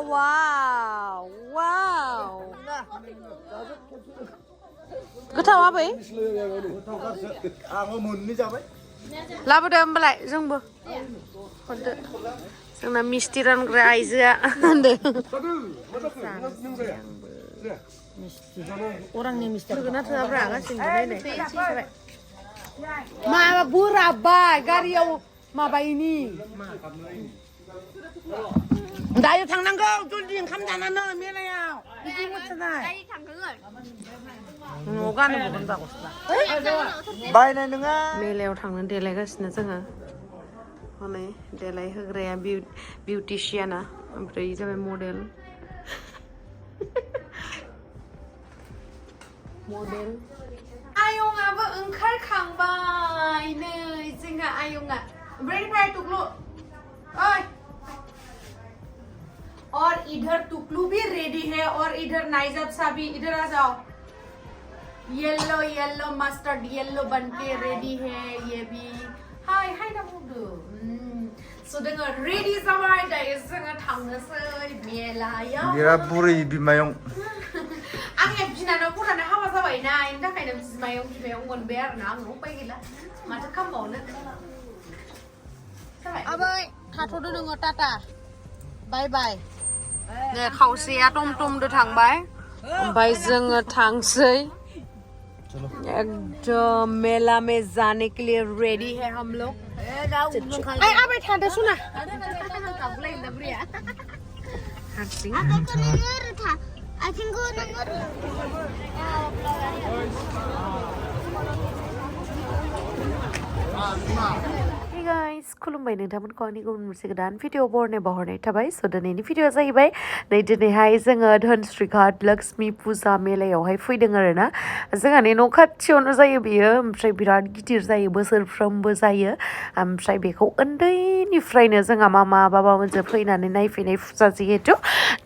wow, wow. Goथाव आबै लाबोदो होमबालाय जोंबो हरदो जोंना मिस्टि रानग्रा आइजोआ होनदो अरांनि मिस्टि थोगोना थोआब्रा गासिबो नायनाय माबा बोराबबाय गारियाव माबायनि दायो थांनांगौ जल्दि ओंखाम जानानै मेलायाव बिदि मोसानाय न'आव गानोमोन बा गस्ला बायनाय नङा मेलायाव थांनो देलायगासिनो जोङो हनै देलाय होग्राया बिउटिशियाना ओमफ्राय जाबाय मडेल आयंआबो ओंखारखांबाय नै जोंहा आयंआ ओमफ्राय फाय टुकलु ओइ और इधर टुकलू भी रेडी है और इधर नाइजब सा भी इधर आ जाओ येलो येलो मस्टर्ड येलो बनके रेडी है ये भी हाय हाय ना बुदु सो दोङो रेडी जाबाय दायो जोङो थांनोसै मेलायाव बिरा बुरै बिमायं आंनि बिनानावफोरानो हाबा जाबाय ना बेनि थाखायनो बिमायं मोनबाय आरो ना आंनो उपाय गैला माथो खालामबावनो आबै थाथ'दो नोङो टाटा बाय बाय दे खावसेया टमटमदो थांबाय ओमफ्राय जोङो थांसै एकदम मेला में जाने के लिए रेडी है हम लोग आबै थादो सुना हारसिं Hey guys, खुलुमबाय नोंथांमोनखौ आंनि गुबुन मोनसे गोदान भिडिअ बहरनाय थाबाय स' दिनैनि भिडिअ जाहैबाय नै दिनैहाय जोङो धनस्रिघाट लक्ष्मी पुजा मेलायावहाय फैदों आरोना जोंहानि न' खाथियावनो जायो बेयो ओमफ्राय बिराद गिदिर जायो बोसोरफ्रोमबो जायो ओमफ्राय बेखौ उन्दैनिफ्रायनो जोंहा मामा बाबामोनजों फैनानै नायफैनाय फुजा जिहेथु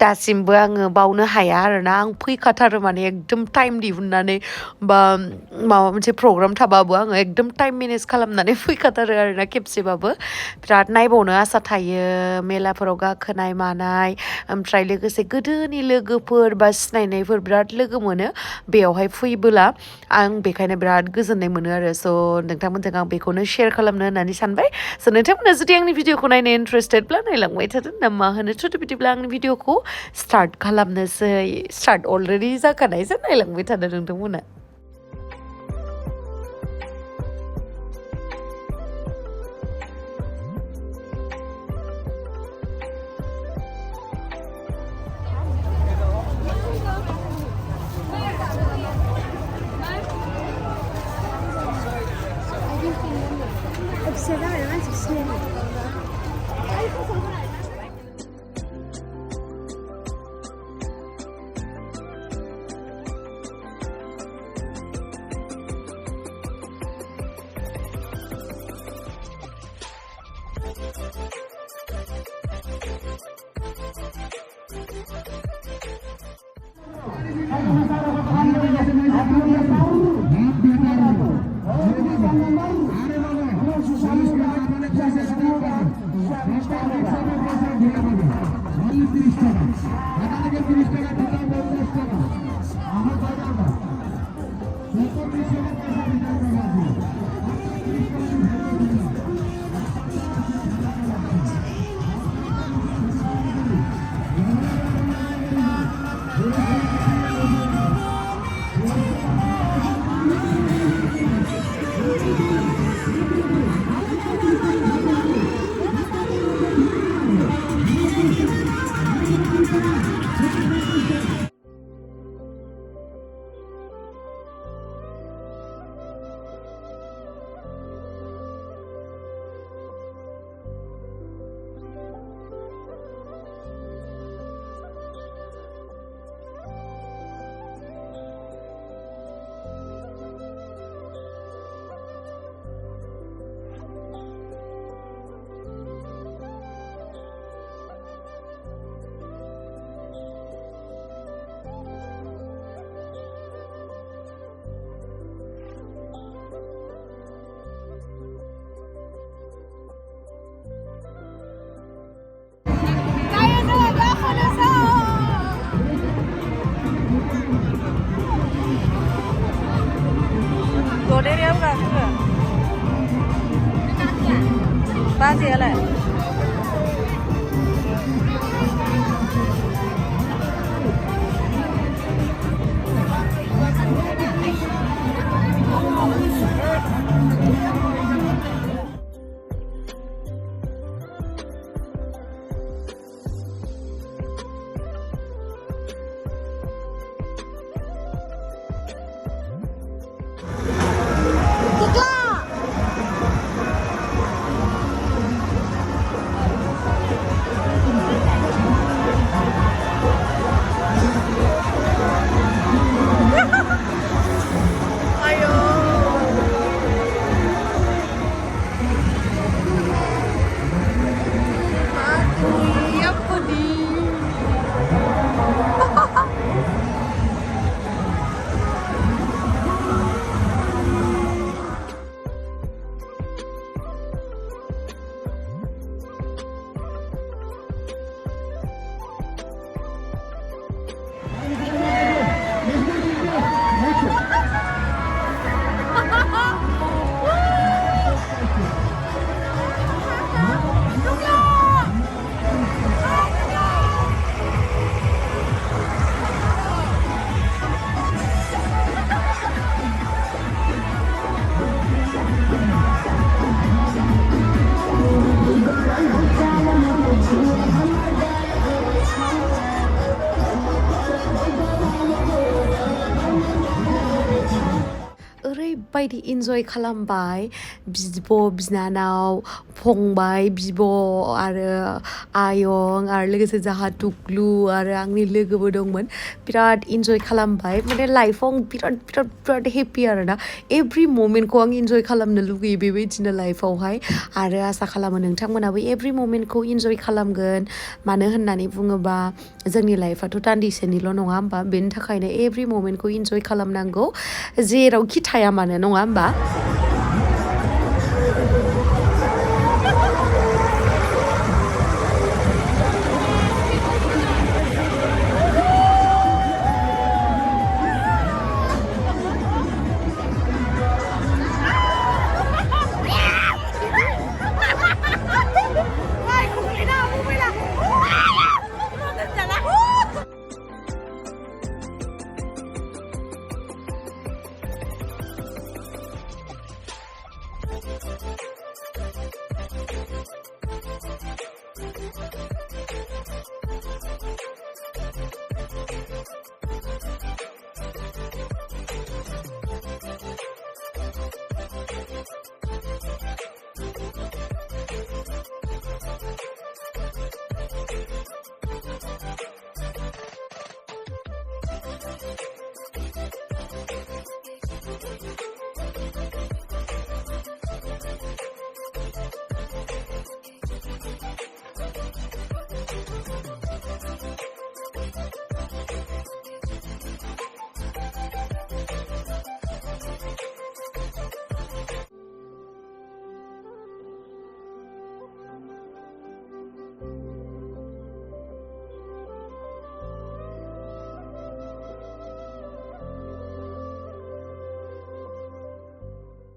दासिमबो आङो बावनो हाया आरोना आं फैखाथारो माने एकदम टाइम दिहुननानै बा माबा मोनसे प्रग्राम थाबाबो आङो एकदम टाइम मेनेज खालामनानै फैखाथारो आरोना खेबसेबाबो बिराद नायबावनो आसा थायो मेलाफोराव गाखोनाय मानाय ओमफ्राय लोगोसे गोदोनि लोगोफोर बा सिनायनायफोर बिराद लोगो मोनो बेयावहाय फैबोला आं बेखायनो बिराद गोजोननाय मोनो आरो स' नोंथांमोनजों आं बेखौनो शेयार खालामनो होननानै सानबाय स' नोंथांमोना जुदि आंनि भिडिअखौ नायनो इन्टारेस्टेडब्ला नायलांबाय थादो ना मा होनो थुदो बिदिब्ला आंनि भिडिअखौ स्टार्ट खालामनोसै स्टार्ट अलरेडि जाखानायसो नायलांबाय थादो नोंथांमोना ओरैबायदि इन्जय खालामबाय बिब' बिनानाव फंबाय बिब' आरो आयं आरो लोगोसे जाहा टुकलु आरो आंनि लोगोबो दंमोन बिराद इन्जय खालामबाय माने लाइफआव आं बिराद हेपि आरोना एभ्रि ममेन्टखौ आं इन्जय खालामनो लुगैयो बेबायदिनो लाइफआवहाय आरो आसा खालामो नोंथांमोनाबो एभ्रि ममेन्टखौ इन्जय खालामगोन मानो होननानै बुङोबा जोंनि लाइफआथ' दान्दिसेनिल' नङा होमबा बेनि थाखायनो एभ्रि ममेन्टखौ इन्जय खालामनांगौ जेरावखि थाया मानो नङा होमबा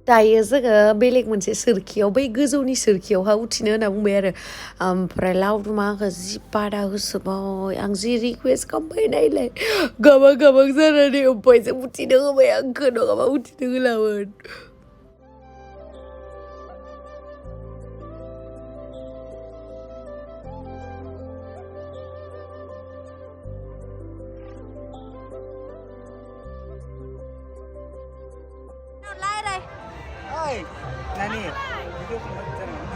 दायो जोङो बेलेग मोनसे सोरखियाव बै गोजौनि सोरखियावहा उथिनो होनना बुंबाय आरो ओमफ्राय लावदुमा आंखौ जि बादा होसोबाय आं जि रिकुवेस्ट खालामबाय नायलाय गाबां जानानै ओमफ्राय जों उथिनो होबाय आंखौ नङाबा उथिनो होलामोन Oi, Nani. Video macam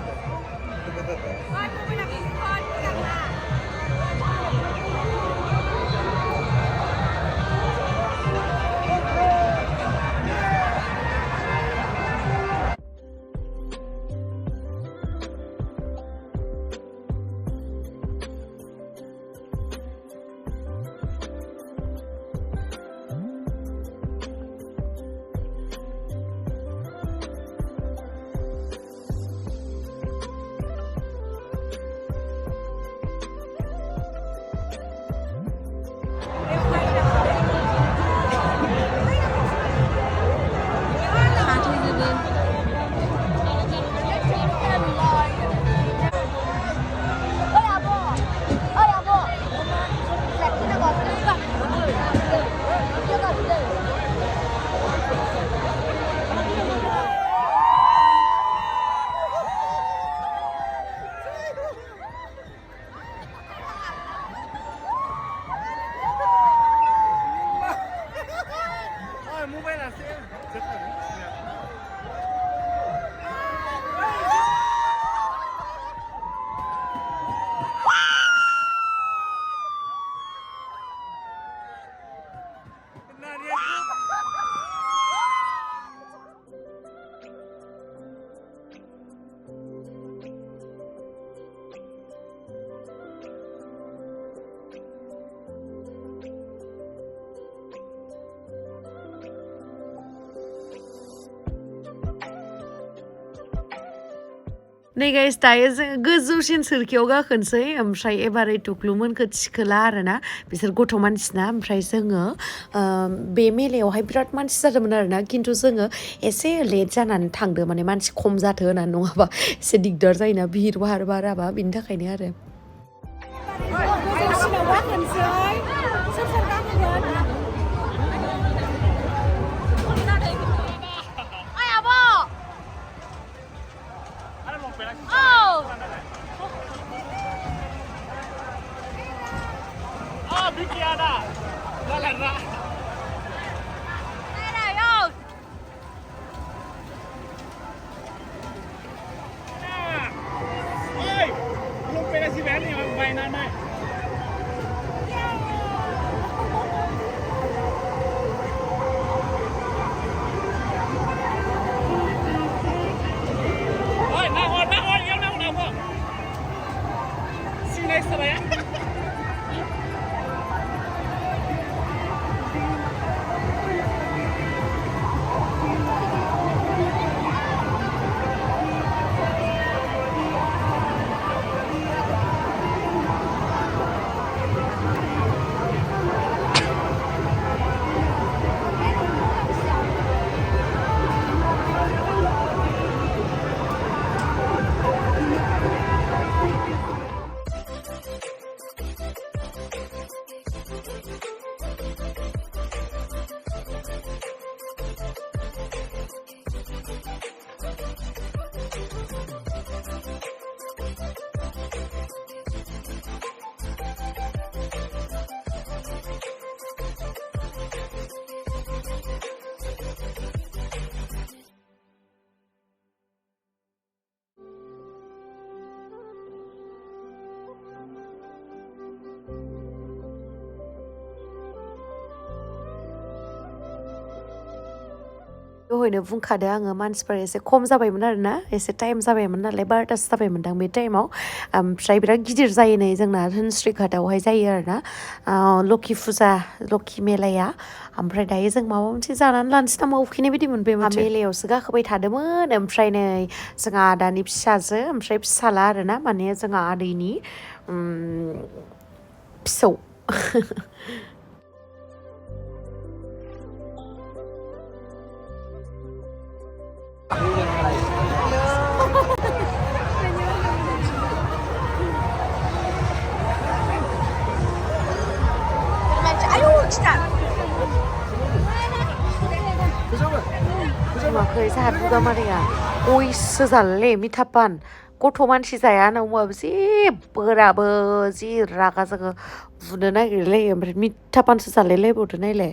नै गाइस दायो जोङो गोजौसिन सोरखियाव गाखोनोसै ओमफ्राय एबारै टुकलुमोनखौ थिखोला आरोना बिसोर गथ' मानसिना ओमफ्राय जोङो बे मेलायावहाय बिराद मानसि जादोंमोन आरोना खिन्थु जोङो एसे लेट जानानै थांदो माने मानसि खम जाथो होननानै नङाबा एसे दिगदार जायोना भिर बाराबा बिनि थाखायनो आरो दहायनो बुंखादो आङो मानसिफोरा एसे खम जाबायमोन आरोना एसे टाइम जाबायमोन नालाय 12टासो जाबायमोनदां बे टाइमाव ओमफ्राय बिराद गिदिर जायो नै जोंना धोनस्रिघाटआवहाय जायो आरोना लोखि फुजा लोखि मेलाया ओमफ्राय दायो जों माबा मोनसे जानानै लानोसै नामा उखैनाय बायदि मोनबाय माथो मेलायावसो गाखोबाय थादोंमोन ओमफ्राय नै जोंहा आदानि फिसाजो ओमफ्राय फिसाला आरोना माने जोंहा आदैनि फिसौ नुवाखै जोंहा दुगामारिया गयसो जालायलै मिथापान गथ' मानसि जाया होनना बुंबाबो जेबोराबो जि रागा जोङो बुनो नागिरलायो ओमफ्राय मिथापानसो जालाय लायबावदो नायलाय